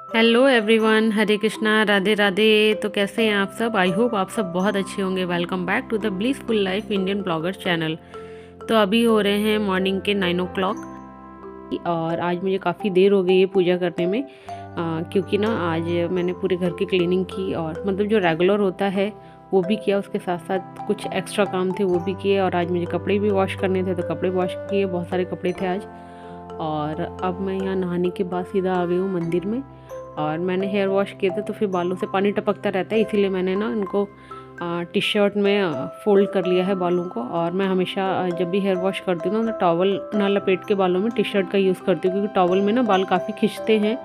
Hello everyone, हरे कृष्णा, राधे राधे। तो कैसे हैं आप सब? आई होप आप सब बहुत अच्छे होंगे। Welcome back to the blissful life Indian blogger channel. तो अभी हो रहे हैं मॉर्निंग के 9 o'clock और आज मुझे काफ़ी देर हो गई है पूजा करने में, क्योंकि ना आज मैंने पूरे घर की क्लीनिंग की और मतलब जो रेगुलर होता है वो भी किया, उसके साथ साथ कुछ एक्स्ट्रा काम थे वो भी किए। और आज मुझे कपड़े भी वॉश करने थे तो कपड़े वॉश किए, बहुत सारे कपड़े थे आज। और अब मैं यहाँ नहाने के बाद सीधा आ गई हूँ मंदिर में। और मैंने हेयर वॉश किए थे तो फिर बालों से पानी टपकता रहता है, इसीलिए मैंने ना इनको टी शर्ट में फ़ोल्ड कर लिया है बालों को। और मैं हमेशा जब भी हेयर वॉश करती हूँ ना तो टॉवल ना लपेट के बालों में टी शर्ट का यूज़ करती हूँ, क्योंकि टॉवल में ना बाल काफ़ी खिंचते हैं।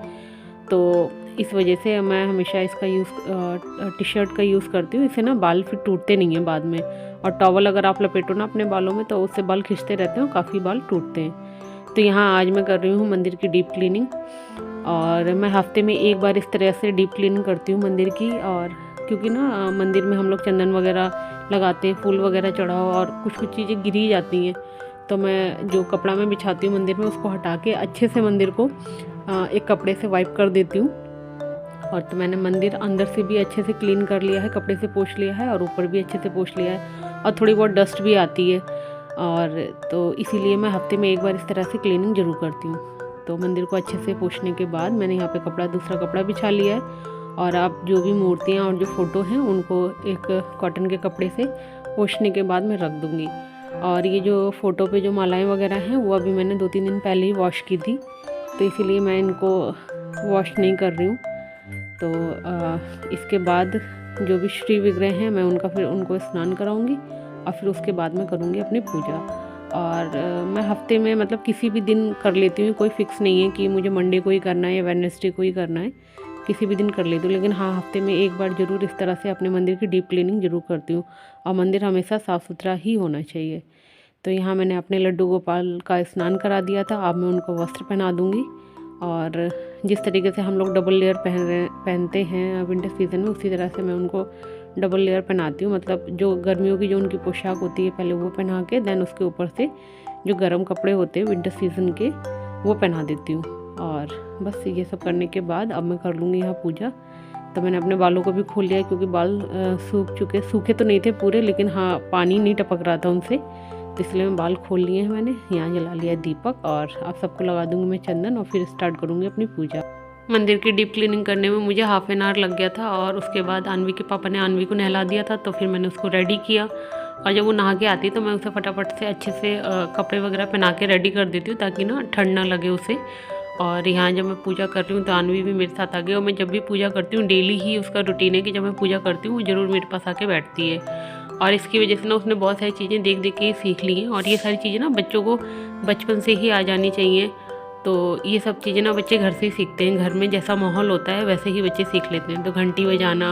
तो इस वजह से मैं हमेशा इसका टी शर्ट का यूज़ करती हूँ। इससे ना बाल फिर टूटते नहीं हैं बाद में। और टॉवल अगर आप लपेटो ना अपने बालों में तो उससे बाल खिंचते रहते हैं और काफ़ी बाल टूटते हैं। तो यहाँ आज मैं कर रही हूँ मंदिर की डीप क्लीनिंग। और मैं हफ्ते में एक बार इस तरह से डीप क्लीनिंग करती हूँ मंदिर की। और क्योंकि ना मंदिर में हम लोग चंदन वगैरह लगाते हैं, फूल वगैरह चढ़ाओ और कुछ कुछ चीज़ें गिरी जाती हैं, तो मैं जो कपड़ा मैं बिछाती हूँ मंदिर में उसको हटा के अच्छे से मंदिर को एक कपड़े से वाइप कर देती हूँ। और तो मैंने मंदिर अंदर से भी अच्छे से क्लीन कर लिया है, कपड़े से पोंछ लिया है और ऊपर भी अच्छे से पोंछ लिया है। और थोड़ी बहुत डस्ट भी आती है, और तो इसीलिए मैं हफ्ते में एक बार इस तरह से क्लीनिंग ज़रूर करती हूँ। तो मंदिर को अच्छे से पोंछने के बाद मैंने यहाँ पे दूसरा कपड़ा बिछा लिया है। और अब जो भी मूर्तियाँ और जो फ़ोटो हैं उनको एक कॉटन के कपड़े से पोंछने के बाद मैं रख दूँगी। और ये जो फ़ोटो पे जो मालाएँ वगैरह हैं वो अभी मैंने 2-3 दिन पहले ही वॉश की थी, तो इसीलिए मैं इनको वॉश नहीं कर रही हूँ। तो इसके बाद जो भी श्री विग्रह हैं मैं उनको स्नान कराऊंगी और फिर उसके बाद मैं करूँगी अपनी पूजा। और मैं हफ्ते में मतलब किसी भी दिन कर लेती हूँ, कोई फिक्स नहीं है कि मुझे मंडे को ही करना है या वेडनेसडे को ही करना है, किसी भी दिन कर लेती हूँ। लेकिन हाँ, हफ्ते में एक बार ज़रूर इस तरह से अपने मंदिर की डीप क्लीनिंग ज़रूर करती हूँ। और मंदिर हमेशा साफ़ सुथरा ही होना चाहिए। तो यहाँ मैंने अपने लड्डू गोपाल का स्नान करा दिया था, अब मैं उनको वस्त्र पहना दूँगी। और जिस तरीके से हम लोग डबल लेयर पहनते हैं विंटर सीज़न में, उसी तरह से मैं उनको डबल लेयर पहनाती हूँ। मतलब जो गर्मियों की जो उनकी पोशाक होती है पहले वो पहना के देन उसके ऊपर से जो गर्म कपड़े होते हैं विंटर सीज़न के वो पहना देती हूँ। और बस ये सब करने के बाद अब मैं कर लूँगी यहाँ पूजा। तो मैंने अपने बालों को भी खोल लिया, क्योंकि बाल सूखे तो नहीं थे पूरे, लेकिन हाँ पानी नहीं टपक रहा था उनसे, तो इसलिए मैं बाल खोल लिए हैं। मैंने यहाँ जला लिया दीपक और आप सबको लगा दूँगी मैं चंदन और फिर स्टार्ट करूँगी अपनी पूजा। मंदिर की डीप क्लीनिंग करने में मुझे हाफ एन आवर लग गया था। और उसके बाद अन्वी के पापा ने अन्वी को नहला दिया था, तो फिर मैंने उसको रेडी किया। और जब वो नहा के आती तो मैं उसे फटाफट से अच्छे से कपड़े वगैरह पहना के रेडी कर देती हूँ, ताकि ना ठंड ना लगे उसे। और यहाँ जब मैं पूजा कर रही हूँ तो अन्वी भी मेरे साथ आ गई। और मैं जब भी पूजा करती हूँ डेली ही उसका रूटीन है कि जब मैं पूजा करती हूँ वो ज़रूर मेरे पास आके बैठती है। और इसकी वजह से ना उसने बहुत सारी चीज़ें देख देख के ही सीख ली हैं। और ये सारी चीज़ें ना बच्चों को बचपन से ही आ जानी चाहिए। तो ये सब चीज़ें ना बच्चे घर से ही सीखते हैं, घर में जैसा माहौल होता है वैसे ही बच्चे सीख लेते हैं। तो घंटी बजाना,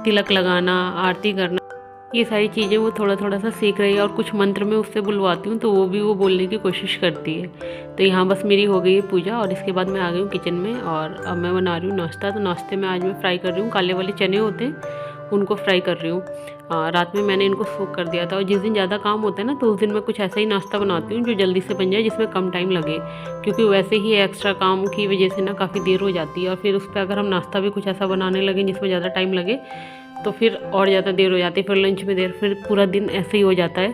तिलक लगाना, आरती करना, ये सारी चीज़ें वो थोड़ा थोड़ा सा सीख रही है। और कुछ मंत्र में उससे बुलवाती हूँ तो वो बोलने की कोशिश करती है। तो यहाँ बस मेरी हो गई है पूजा और इसके बाद मैं आ गई हूँ किचन में। और अब मैं बना रही हूँ नाश्ता। तो नाश्ते में आज मैं फ्राई कर रही हूँ काले वाले चने होते हैं, उनको फ्राई कर रही हूँ। रात में मैंने इनको सोक कर दिया था। और जिस दिन ज़्यादा काम होता है ना तो उस दिन मैं कुछ ऐसा ही नाश्ता बनाती हूँ जो जल्दी से बन जाए, जिसमें कम टाइम लगे, क्योंकि वैसे ही एक्स्ट्रा काम की वजह से ना काफ़ी देर हो जाती है। और फिर उस पर अगर हम नाश्ता भी कुछ ऐसा बनाने लगें जिसमें ज़्यादा टाइम लगे तो फिर और ज़्यादा देर हो जाती है, फिर लंच में देर, फिर पूरा दिन ऐसे ही हो जाता है।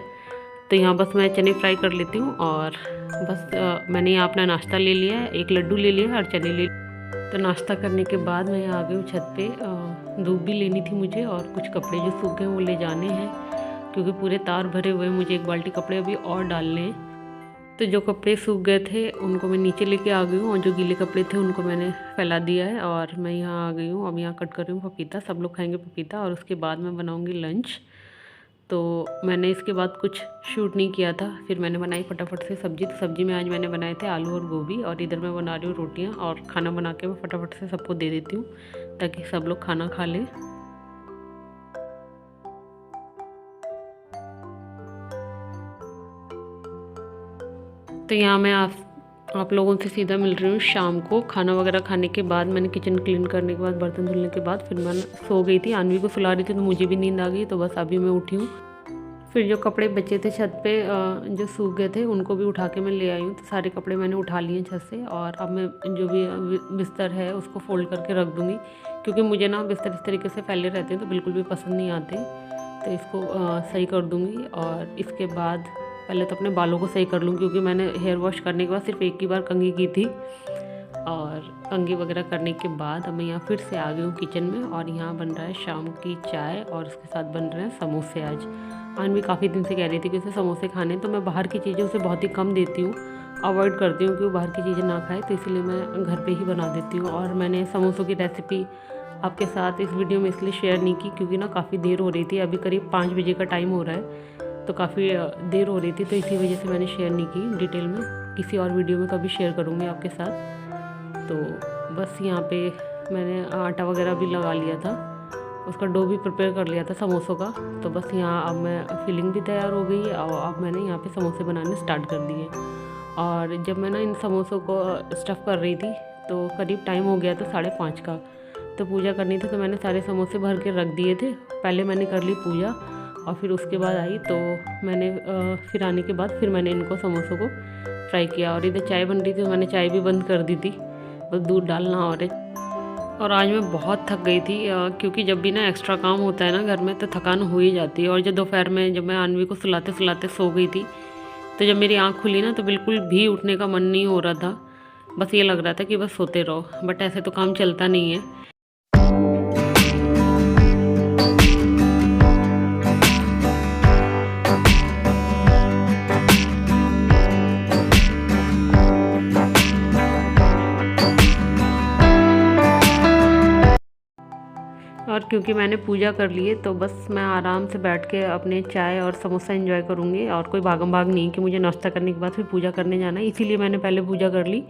तो यहाँ बस मैं चने फ्राई कर लेती हूँ। और बस मैंने यहाँ अपना नाश्ता ले लिया है, एक लड्डू ले लिया और चने ले। तो नाश्ता करने के बाद मैं यहाँ आ गई हूँ छत पे। धूप भी लेनी थी मुझे और कुछ कपड़े जो सूख गए वो ले जाने हैं, क्योंकि पूरे तार भरे हुए हैं। मुझे एक बाल्टी कपड़े अभी और डालने हैं। तो जो कपड़े सूख गए थे उनको मैं नीचे लेके आ गई हूँ और जो गीले कपड़े थे उनको मैंने फैला दिया है। और मैं यहाँ आ गई हूँ, अब यहाँ कट कर रही हूँ पपीता। सब लोग खाएंगे पपीता और उसके बाद मैं बनाऊँगी लंच। तो मैंने इसके बाद कुछ शूट नहीं किया था, फिर मैंने बनाई फटाफट से सब्ज़ी। तो सब्ज़ी में आज मैंने बनाए थे आलू और गोभी। और इधर मैं बना रही हूँ रोटियाँ। और खाना बना के मैं फटाफट से सबको दे देती हूँ ताकि सब लोग खाना खा लें। तो यहाँ मैं आप लोगों से सीधा मिल रही हूँ शाम को। खाना वगैरह खाने के बाद मैंने किचन क्लीन करने के बाद, बर्तन धुलने के बाद फिर मैं सो गई थी। अन्वी को सुला रही थी तो मुझे भी नींद आ गई। तो बस अभी मैं उठी हूँ। फिर जो कपड़े बचे थे छत पे जो सूख गए थे उनको भी उठा के मैं ले आई हूँ। तो सारे कपड़े मैंने उठा लिए छत से और अब मैं जो भी बिस्तर है उसको फोल्ड करके रख दूँगी, क्योंकि मुझे ना बिस्तर इस तरीके से फैले रहते हैं तो बिल्कुल भी पसंद नहीं आते। तो इसको सही कर दूँगी और इसके बाद पहले तो अपने बालों को सही कर लूँ, क्योंकि मैंने हेयर वॉश करने के बाद सिर्फ एक ही बार कंघी की थी। और कंघी वगैरह करने के बाद अब मैं यहाँ फिर से आ गई हूँ किचन में और यहाँ बन रहा है शाम की चाय और उसके साथ बन रहे हैं समोसे। आज भी काफ़ी दिन से कह रही थी कि उसे समोसे खाने, तो मैं बाहर की चीज़ें उसे बहुत ही कम देती हूँ, अवॉइड करती हूँ कि वो बाहर की चीज़ें ना खाए, तो इसलिए मैं घर पे ही बना देती हूँ। और मैंने समोसों की रेसिपी आपके साथ इस वीडियो में इसलिए शेयर नहीं की क्योंकि ना काफ़ी देर हो रही थी, अभी करीब 5 बजे का टाइम हो रहा है, तो काफ़ी देर हो रही थी, तो इसी वजह से मैंने शेयर नहीं की डिटेल में। किसी और वीडियो में कभी शेयर करूँगी आपके साथ। तो बस यहाँ पे मैंने आटा वगैरह भी लगा लिया था, उसका डो भी प्रिपेयर कर लिया था समोसों का। तो बस यहाँ अब मैं फिलिंग भी तैयार हो गई और अब मैंने यहाँ पे समोसे बनाने स्टार्ट कर दिए। और जब मैं ना इन समोसों को स्टफ़ कर रही थी तो करीब टाइम हो गया था 5:30 का, तो पूजा करनी थी, तो मैंने सारे समोसे भर के रख दिए थे। पहले मैंने कर ली पूजा और फिर उसके बाद आई, तो मैंने फिर आने के बाद फिर मैंने इनको समोसों को फ्राई किया। और इधर चाय बन रही थी, मैंने चाय भी बंद कर दी थी, बस दूध डालना और आज मैं बहुत थक गई थी, क्योंकि जब भी ना एक्स्ट्रा काम होता है ना घर में तो थकान हो ही जाती है। और जब दोपहर में जब मैं अन्वी को सुलाते सुलाते सो गई थी, तो जब मेरी आँख खुली ना तो बिल्कुल भी उठने का मन नहीं हो रहा था, बस ये लग रहा था कि बस सोते रहो, बट ऐसे तो काम चलता नहीं है। और क्योंकि मैंने पूजा कर ली है तो बस मैं आराम से बैठ के अपने चाय और समोसा एंजॉय करूँगी, और कोई भागम भाग नहीं कि मुझे नाश्ता करने के बाद फिर पूजा करने जाना है, इसीलिए मैंने पहले पूजा कर ली।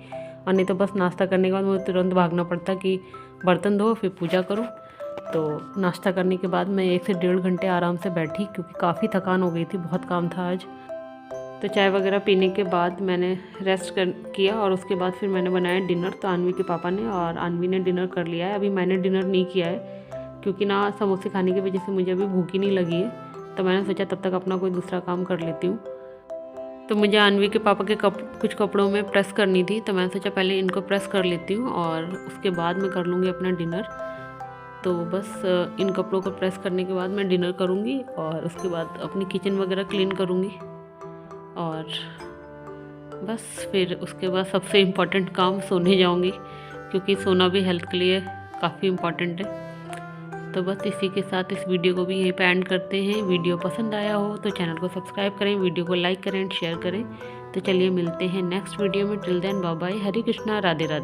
और नहीं तो बस नाश्ता करने के बाद मुझे तुरंत भागना पड़ता कि बर्तन धो फिर पूजा करो। तो नाश्ता करने के बाद मैं 1 से 1.5 घंटे आराम से बैठी, क्योंकि काफ़ी थकान हो गई थी, बहुत काम था आज। तो चाय वगैरह पीने के बाद मैंने रेस्ट किया और उसके बाद फिर मैंने बनाया डिनर। तो अन्वी के पापा ने और अन्वी ने डिनर कर लिया है, अभी मैंने डिनर नहीं किया है क्योंकि ना समोसे खाने की वजह से मुझे अभी भूख ही नहीं लगी है। तो मैंने सोचा तब तक अपना कोई दूसरा काम कर लेती हूँ। तो मुझे अन्वी के पापा के कुछ कपड़ों में प्रेस करनी थी, तो मैंने सोचा पहले इनको प्रेस कर लेती हूँ और उसके बाद मैं कर लूँगी अपना डिनर। तो बस इन कपड़ों को प्रेस करने के बाद मैं डिनर करूँगी और उसके बाद अपनी किचन वगैरह क्लीन करूँगी। और बस फिर उसके बाद सबसे इम्पॉर्टेंट काम सोने जाऊँगी, क्योंकि सोना भी हेल्थ के लिए काफ़ी इम्पॉर्टेंट है। तो बस इसी के साथ इस वीडियो को भी यहीं पे एंड करते हैं। वीडियो पसंद आया हो तो चैनल को सब्सक्राइब करें, वीडियो को लाइक करें एंड शेयर करें। तो चलिए मिलते हैं नेक्स्ट वीडियो में। टिल देन बाय बाय, हरे कृष्णा, राधे राधे।